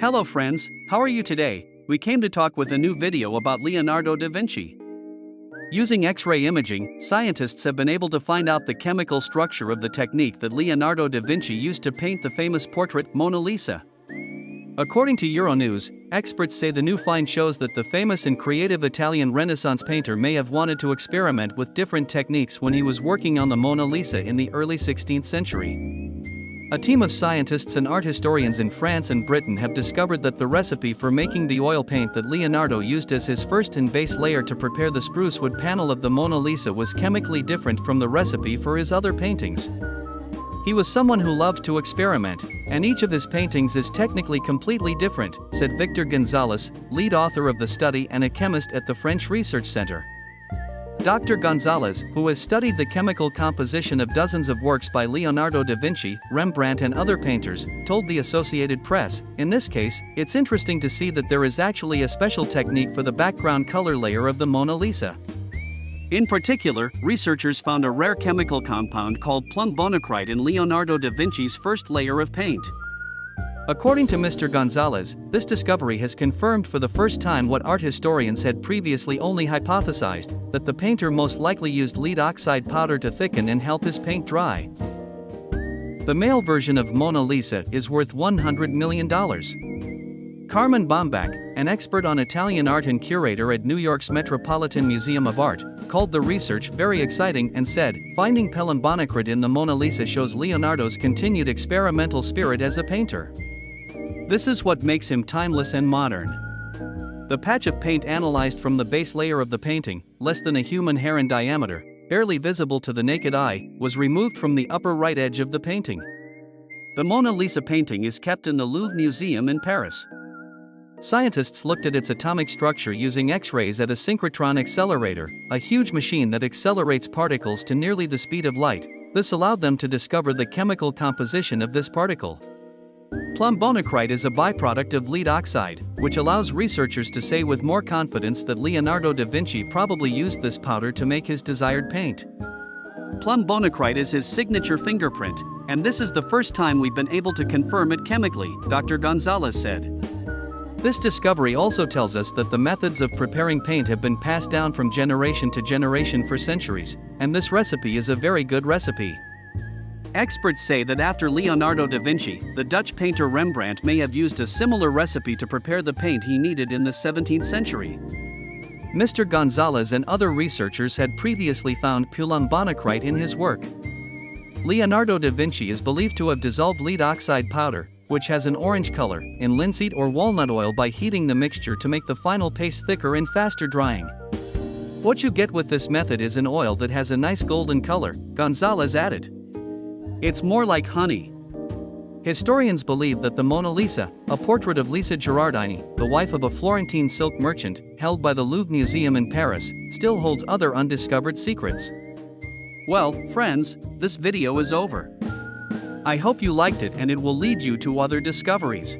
Hello friends, how are you today? We came to talk with a new video about Leonardo da Vinci. Using X-ray imaging, scientists have been able to find out the chemical structure of the technique that Leonardo da Vinci used to paint the famous portrait Mona Lisa. According to Euronews, experts say the new find shows that the famous and creative Italian Renaissance painter may have wanted to experiment with different techniques when he was working on the Mona Lisa in the early 16th century. A team of scientists and art historians in France and Britain have discovered that the recipe for making the oil paint that Leonardo used as his first and base layer to prepare the spruce wood panel of the Mona Lisa was chemically different from the recipe for his other paintings. He was someone who loved to experiment, and each of his paintings is technically completely different, said Victor Gonzalez, lead author of the study and a chemist at the French Research Center. Dr. Gonzalez, who has studied the chemical composition of dozens of works by Leonardo da Vinci, Rembrandt and other painters, told the Associated Press, "In this case, it's interesting to see that there is actually a special technique for the background color layer of the Mona Lisa." In particular, researchers found a rare chemical compound called plumbonocrite in Leonardo da Vinci's first layer of paint. According to Mr. Gonzalez, this discovery has confirmed for the first time what art historians had previously only hypothesized, that the painter most likely used lead oxide powder to thicken and help his paint dry. The male version of Mona Lisa is worth $100 million. Carmen Bombach, an expert on Italian art and curator at New York's Metropolitan Museum of Art, called the research very exciting and said, "Finding plumbonocrite in the Mona Lisa shows Leonardo's continued experimental spirit as a painter. This is what makes him timeless and modern." The patch of paint analyzed from the base layer of the painting, less than a human hair in diameter, barely visible to the naked eye, was removed from the upper right edge of the painting. The Mona Lisa painting is kept in the Louvre Museum in Paris. Scientists looked at its atomic structure using X-rays at a synchrotron accelerator, a huge machine that accelerates particles to nearly the speed of light. This allowed them to discover the chemical composition of this particle. Plumbonocrite is a byproduct of lead oxide, which allows researchers to say with more confidence that Leonardo da Vinci probably used this powder to make his desired paint. Plumbonocrite is his signature fingerprint, and this is the first time we've been able to confirm it chemically, Dr. Gonzalez said. This discovery also tells us that the methods of preparing paint have been passed down from generation to generation for centuries, and this recipe is a very good recipe. Experts say that after Leonardo da Vinci, the Dutch painter Rembrandt may have used a similar recipe to prepare the paint he needed in the 17th century. Mr. Gonzalez and other researchers had previously found plumbonocrite in his work. Leonardo da Vinci is believed to have dissolved lead oxide powder, which has an orange color, in linseed or walnut oil by heating the mixture to make the final paste thicker and faster drying. What you get with this method is an oil that has a nice golden color, Gonzalez added. It's more like honey. Historians believe that the Mona Lisa, a portrait of Lisa Gherardini, the wife of a Florentine silk merchant, held by the Louvre Museum in Paris, still holds other undiscovered secrets. Well, friends, this video is over. I hope you liked it and it will lead you to other discoveries.